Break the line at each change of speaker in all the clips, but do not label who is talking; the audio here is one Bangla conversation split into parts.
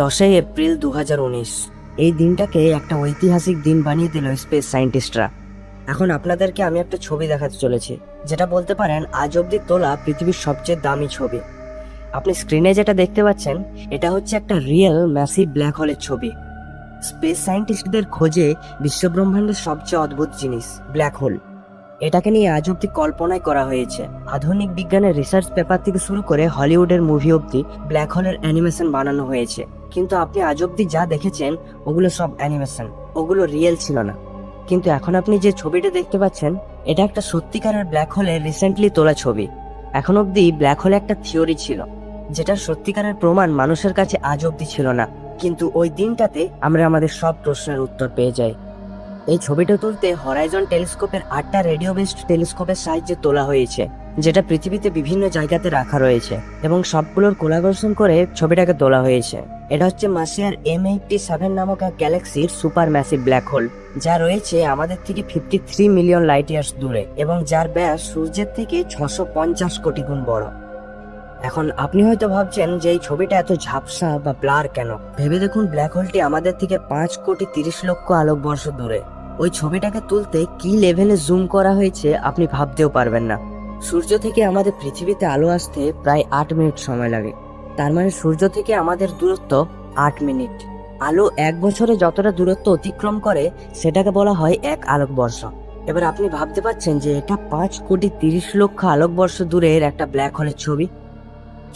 10ই এপ্রিল 2019। এই দিনটাকে একটা ঐতিহাসিক দিন বানিয়ে দিল স্পেস সায়েন্টিস্টরা। এখন আপনাদেরকে আমি একটা ছবি দেখাতে চলেছি, যেটা বলতে পারেন আজ অব্দি তোলা পৃথিবীর সবচেয়ে দামি ছবি। আপনি স্ক্রিনে যেটা দেখতে পাচ্ছেন, এটা হচ্ছে একটা রিয়েল ম্যাসিভ ব্ল্যাক হোলের ছবি। স্পেস সায়েন্টিস্টদের খোঁজে বিশ্বব্রহ্মাণ্ডের সবচেয়ে অদ্ভুত জিনিস ব্ল্যাক হোল। এটাকে নিয়ে আজ অব্দি কল্পনাই করা হয়েছে। আধুনিক বিজ্ঞানের রিসার্চ পেপার থেকে শুরু করে হলিউডের মুভি অব্দি ব্ল্যাক হোলের অ্যানিমেশন বানানো হয়েছে, কিন্তু আপনি আজ অব্দি যা দেখেছেন ওগুলো সব অ্যানিমেশন, ওগুলো রিয়েল ছিল না। কিন্তু এখন আপনি যে ছবিটা দেখতে পাচ্ছেন, এটা একটা সত্যিকারের ব্ল্যাক হোলের রিসেন্টলি তোলা ছবি। এখন অব্দি ব্ল্যাক হোলে একটা থিওরি ছিল, যেটা সত্যিকারের প্রমাণ মানুষের কাছে আজ অব্দি ছিল না, কিন্তু ওই দিনটাতে আমরা আমাদের সব প্রশ্নের উত্তর পেয়ে যাই। এই ছবিটা তুলতে হরাইজন টেলিস্কোপের 8টা রেডিও বেসড টেলিস্কোপের সাহায্যে তোলা হয়েছে, যেটা পৃথিবীতে বিভিন্ন জায়গাতে রাখা রয়েছে, এবং সবগুলোর কোলাবোরেশন করে ছবিটাকে তোলা হয়েছে। এটা হচ্ছে মার্সিয়ার M87 নামক এক গ্যালাক্সির সুপার ম্যাসিভ ব্ল্যাক হোল, যা রয়েছে আমাদের থেকে 53 মিলিয়ন লাইট ইয়ার্স দূরে, এবং যার ব্যাস সূর্যের থেকে 650 কোটি গুণ বড়। এখন আপনি হয়তো ভাবছেন যে এই ছবিটা এত ঝাপসা বা ব্লার কেন। ভেবে দেখুন, ব্ল্যাক হোলটি আমাদের থেকে 5,30,00,000 আলোকবর্ষ দূরে। ওই ছবিটাকে তুলতে কি লেভেলে জুম করা হয়েছে আপনি ভাবতেও পারবেন না। সূর্য থেকে আমাদের পৃথিবীতে আলো আসতে প্রায় 8 মিনিট সময় লাগে। তার মানে সূর্য থেকে আমাদের দূরত্ব 8 মিনিট। আলো 1 বছরে যতটা দূরত্ব অতিক্রম করে সেটাকে বলা হয় 1 আলোকবর্ষ। এবার আপনি ভাবতে পারছেন যে এটা 5,30,00,000 আলোকবর্ষ দূরের একটা ব্ল্যাক হোলের ছবি।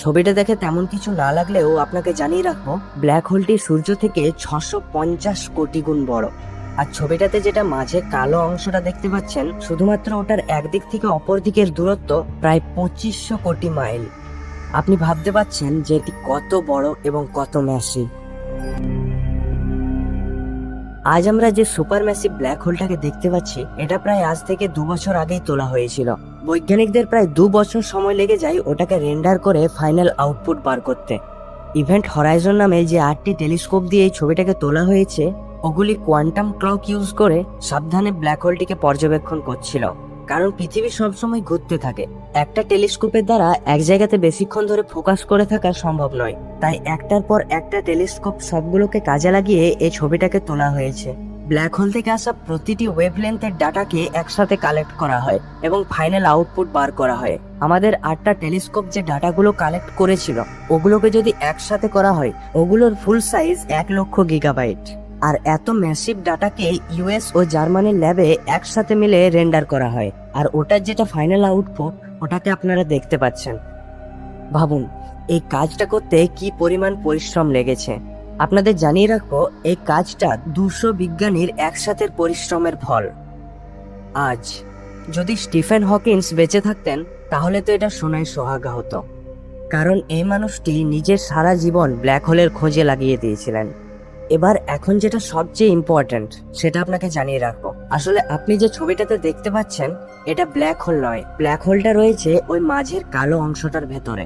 ছবিটা দেখে তেমন কিছু না লাগলেও আপনাকে জানিয়ে রাখবো, ব্ল্যাক হোলটি সূর্য থেকে 650 কোটি গুণ বড়। আর ছবিটাতে যেটা মাঝে কালো অংশটা দেখতে পাচ্ছেন, শুধুমাত্র ওটার একদিক থেকে অপর দিকের দূরত্ব প্রায় 2500 কোটি মাইল। আপনি ভাবতে পারছেন যে এটি কত বড় এবং কত ম্যাসিভ। আজ আমরা যে সুপার ম্যাসিভ ব্ল্যাক হোলটাকে দেখতে পাচ্ছি, এটা প্রায় আজ থেকে 2 বছর আগেই তোলা হয়েছিল। বৈজ্ঞানিকদের প্রায় 2 বছর সময় লেগে যায় ওটাকে রেন্ডার করে ফাইনাল আউটপুট বার করতে। ইভেন্ট হরাইজন নামে যে 8টি টেলিস্কোপ দিয়ে এই ছবিটাকে তোলা হয়েছে, ওগুলি কোয়ান্টাম ক্লক ইউজ করে সাবধানে ব্ল্যাক হোলটিকে পর্যবেক্ষণ করছিল। কারণ পৃথিবী সবসময় ঘুরতে থাকে, একটা টেলিস্কোপের দ্বারা এক জায়গাতে বেশিক্ষণ ধরে ফোকাস করে থাকা সম্ভব নয়। তাই একটার পর একটা টেলিস্কোপ সবগুলোকে কাজে লাগিয়ে এই ছবিটাকে তোলা হয়েছে। ব্ল্যাক হোল থেকে আসা প্রতিটি ওয়েভলেন্থের ডাটাকে একসাথে কালেক্ট করা হয় এবং ফাইনাল আউটপুট বার করা হয়। আমাদের 8টা টেলিস্কোপ যে ডাটাগুলো কালেক্ট করেছিল, ওগুলোকে যদি একসাথে করা হয়, ওগুলোর ফুল সাইজ 1,00,000 গিগাবাইট। আর এত ম্যাসিভ ডাটাকে ইউএস ও জার্মানির ল্যাবে একসাথে মিলে রেন্ডার করা হয়, আর ওটার যেটা ফাইনাল আউটপুট ওটাকে আপনারা দেখতে পাচ্ছেন। ভাবুন, এই কাজটা করতে কি পরিমাণ পরিশ্রম লেগেছে। আপনাদের জানিয়ে রাখবো, এই কাজটা 200 বিজ্ঞানীর একসাথে পরিশ্রমের ফল। আজ যদি স্টিফেন হকিন্স বেঁচে থাকতেন, তাহলে তো এটা শোনায় সোহাগা হতো, কারণ এই মানুষটি নিজের সারা জীবন ব্ল্যাক হোলের খোঁজে লাগিয়ে দিয়েছিলেন। এবার এখন যেটা সবচেয়ে ইম্পর্ট্যান্ট সেটা আপনাকে জানিয়ে রাখবো। আসলে আপনি যে ছবিটাতে দেখতে পাচ্ছেন, এটা ব্ল্যাক হোল নয়। ব্ল্যাক হোলটা রয়েছে ওই মাঝের কালো অংশটার ভেতরে।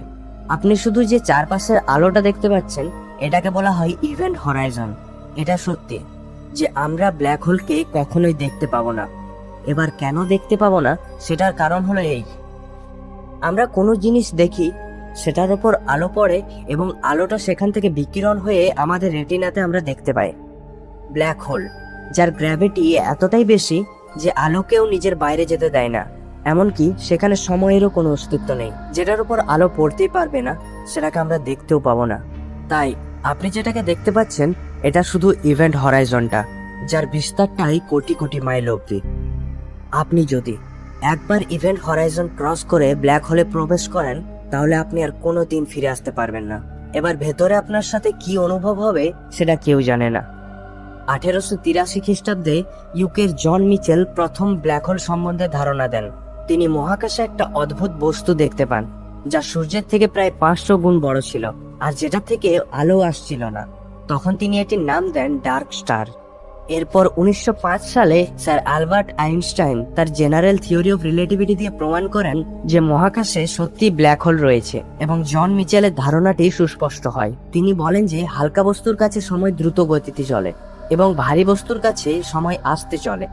আপনি শুধু যে চারপাশের আলোটা দেখতে পাচ্ছেন, এটাকে বলা হয় ইভেন্ট হরাইজন। এটা সত্যি যে আমরা ব্ল্যাক হোলকে কখনোই দেখতে পাবো না। এবার কেন দেখতে পাবো না, সেটার কারণ হলো এই: আমরা কোনো জিনিস দেখি, সেটার উপর আলো পড়ে এবং আলোটা সেখান থেকে বিকিরণ হয়ে আমাদের রেটিনাতে আমরা দেখতে পাই। ব্ল্যাক হোল, যার গ্র্যাভিটি এতটাই বেশি যে আলোকেও নিজের বাইরে যেতে দেয় না, এমনকি সেখানে সময়েরও কোনো অস্তিত্ব নেই। যেটার উপর আলো পড়তেই পারবে না, সেটাকে আমরা দেখতেও পাবো না। তাই আপনি যেটাকে দেখতে পাচ্ছেন, এটা শুধু ইভেন্ট হরাইজনটা, যার বিস্তারটাই কোটি কোটি মাইল অবধি। আপনি যদি একবার ইভেন্ট হরাইজন ক্রস করে ব্ল্যাক হোলে প্রবেশ করেন, তাহলে আপনি আর কোনো দিন ফিরে আসতে পারবেন না। এবার ভেতরে আপনার সাথে কি অনুভব হবে সেটা কেউ জানে না। 1883 খ্রিস্টাব্দে ইউকের জন মিচেল প্রথম ব্ল্যাক হোল সম্বন্ধে ধারণা দেন। তিনি মহাকাশে একটা অদ্ভুত বস্তু দেখতে পান, যা সূর্যের থেকে প্রায় 500 গুণ বড় ছিল, আর যেটা থেকে আলো আসছিল না। তখন তিনি এটির নাম দেন ডার্ক স্টার। এরপর 1905 সালে স্যার আলবার্ট আইনস্টাইন তার জেনারেল থিওরি অফ রিলেটিভিটি দিয়ে প্রমাণ করেন যে মহাকাশে সত্যি ব্ল্যাক হোল রয়েছে, এবং জন মিচেলের ধারণাটি সুস্পষ্ট হয়। তিনি বলেন যে হালকা বস্তুর কাছে সময় দ্রুত গতিতে চলে এবং ভারী বস্তুর কাছে সময় আস্তে চলে।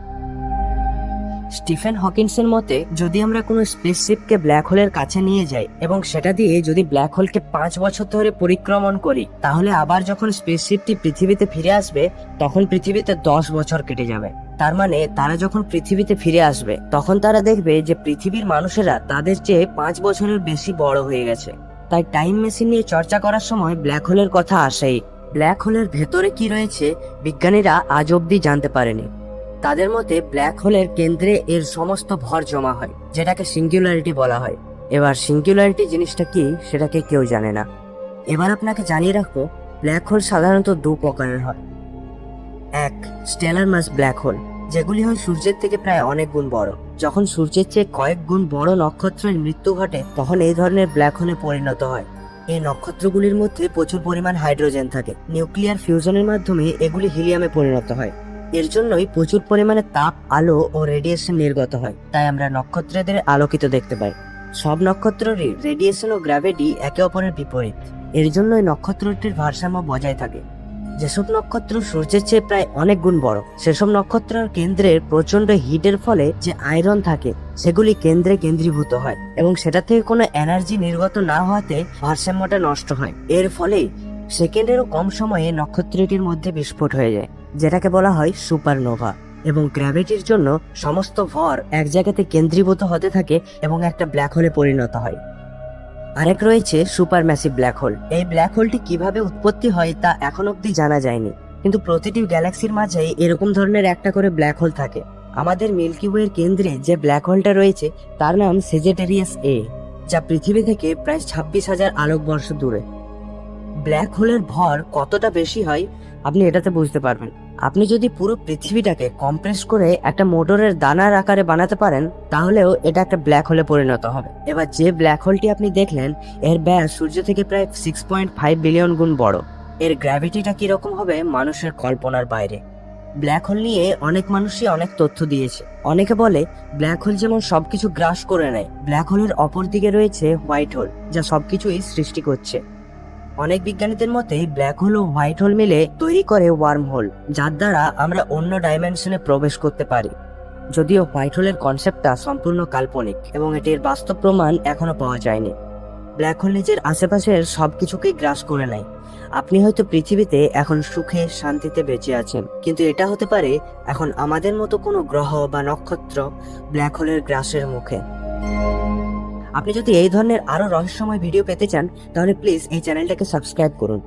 স্টিফেন হকিন্সের মতে যদি আমরা কোনো স্পেসশিপকে ব্ল্যাক হোলের কাছে নিয়ে যাই এবং সেটা দিয়ে যদি ব্ল্যাক হোলকে 5 বছর ধরে পরিক্রমণ করি, তাহলে আবার যখন স্পেসশিপটি পৃথিবীতে ফিরে আসবে তখন পৃথিবীতে 10 বছর কেটে যাবে। তার মানে তারা যখন পৃথিবীতে ফিরে আসবে তখন তারা দেখবে যে পৃথিবীর মানুষেরা তাদের চেয়ে 5 বছরের বেশি বড় হয়ে গেছে। তাই টাইম মেশিন নিয়ে চর্চা করার সময় ব্ল্যাক হোলের কথা আসেই। ব্ল্যাক হোলের ভেতরে কি রয়েছে বিজ্ঞানীরা আজ অব্দি জানতে পারেনি। তাদের মতে ব্ল্যাক হোলের কেন্দ্রে এর সমস্ত ভর জমা হয়, যেটাকে সিঙ্গুলারিটি বলা হয়। এবার সিঙ্গুলারিটি জিনিসটা কি সেটাকে কেউ জানে না। এবার আপনাকে জানিয়ে রাখবো ব্ল্যাক হোল সাধারণত 2 প্রকারের হয়। এক, স্টেলার মাস ব্ল্যাক হোল, যেগুলি হয় সূর্যের থেকে প্রায় অনেক গুণ বড়। যখন সূর্যের চেয়ে কয়েক গুণ বড় নক্ষত্রের মৃত্যু ঘটে তখন এই ধরনের ব্ল্যাক হোলে পরিণত হয়। এই নক্ষত্রগুলির মধ্যে প্রচুর পরিমাণ হাইড্রোজেন থাকে। নিউক্লিয়ার ফিউশনের মাধ্যমে এগুলি হিলিয়ামে পরিণত হয়। এর জন্যই প্রচুর পরিমাণে তাপ, আলো ও রেডিয়েশন নির্গত হয়, তাই আমরা নক্ষত্রদের আলোকিত দেখতে পাই। সব নক্ষত্রেরই রেডিয়েশন ও গ্র্যাভিটি একে অপরের বিপরীত। এর জন্যই নক্ষত্রটির ভারসাম্য বজায় থাকে। যেসব নক্ষত্র সূর্যের চেয়ে প্রায় অনেক গুণ বড়, সেসব নক্ষত্রের কেন্দ্রের প্রচন্ড হিটের ফলে যে আয়রন থাকে সেগুলি কেন্দ্রে কেন্দ্রীভূত হয় এবং সেটা থেকে কোনো এনার্জি নির্গত না হওয়াতে ভারসাম্যটা নষ্ট হয়। এর ফলে সেকেন্ডেরও কম সময়ে নক্ষত্রটির মধ্যে বিস্ফোট হয়ে যায়, যেটাকে বলা হয় সুপারনোভা। এবং গ্র্যাভিটির জন্য সমস্ত ভর এক জায়গাতে কেন্দ্রীভূত হতে থাকে এবং একটা ব্ল্যাক হোলে পরিণত হয়। আরেক রয়েছে সুপার ম্যাসিভ ব্ল্যাক হোল। এই ব্ল্যাক হোলটি কিভাবে উৎপত্তি হয় তা এখন অব্দি জানা যায়নি, কিন্তু প্রতিটি গ্যালাক্সির মাঝেই এরকম ধরনের একটা করে ব্ল্যাক হোল থাকে। আমাদের মিল্কি ওয়ের কেন্দ্রে যে ব্ল্যাক হোলটা রয়েছে তার নাম সেজিটেরিয়াস এ, যা পৃথিবী থেকে প্রায় 26,000 আলোকবর্ষ দূরে। ব্ল্যাক হোলের ভর কতটা বেশি হয় আপনি এটাতে বুঝতে পারবেন। আপনি যদি পুরো পৃথিবীটাকে কম্প্রেস করে একটা মোটরের দানার আকারে বানাতে পারেন তাহলেও এটা একটা ব্ল্যাক হোলে পরিণত হবে। এবার যে ব্ল্যাক হোলটি আপনি দেখলেন এর ব্যাস সূর্য থেকে প্রায় 6.5 বিলিয়ন গুণ বড়। এর গ্র্যাভিটিটা কিরকম হবে মানুষের কল্পনার বাইরে। ব্ল্যাক হোল নিয়ে অনেক মানুষই অনেক তথ্য দিয়েছে। অনেকে বলে ব্ল্যাক হোল যেমন সবকিছু গ্রাস করে নেয়, ব্ল্যাক হোলের অপর দিকে রয়েছে হোয়াইট হোল, যা সবকিছুই সৃষ্টি করছে। অনেক বিজ্ঞানীদের মতে ব্ল্যাক হোল ও হোয়াইট হোল মিলে তৈরি করে ওয়ার্ম হোল, যার দ্বারা আমরা অন্য ডাইমেনশনে প্রবেশ করতে পারি। যদিও হোয়াইট হোলের কনসেপ্টটা সম্পূর্ণ কাল্পনিক এবং এটির বাস্তব প্রমাণ এখনো পাওয়া যায়নি। ব্ল্যাক হোল নিজের আশেপাশের সবকিছুকেই গ্রাস করে নেয়। আপনি হয়তো পৃথিবীতে এখন সুখে শান্তিতে বেঁচে আছেন, কিন্তু এটা হতে পারে এখন আমাদের মতো কোনো গ্রহ বা নক্ষত্র ব্ল্যাক হোলের গ্রাসের মুখে। আপনি যদি এই ধরনের আরো রহস্যময় ভিডিও পেতে চান তাহলে প্লিজ এই চ্যানেলটাকে সাবস্ক্রাইব করুন।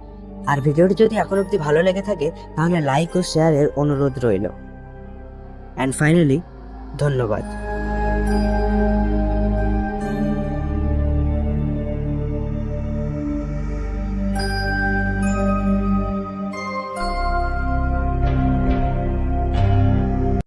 আর ভিডিওটি যদি এখন অবধি ভালো লেগে থাকে তাহলে লাইক ও শেয়ারের অনুরোধ রইল। অ্যান্ড ফাইনালি, ধন্যবাদ।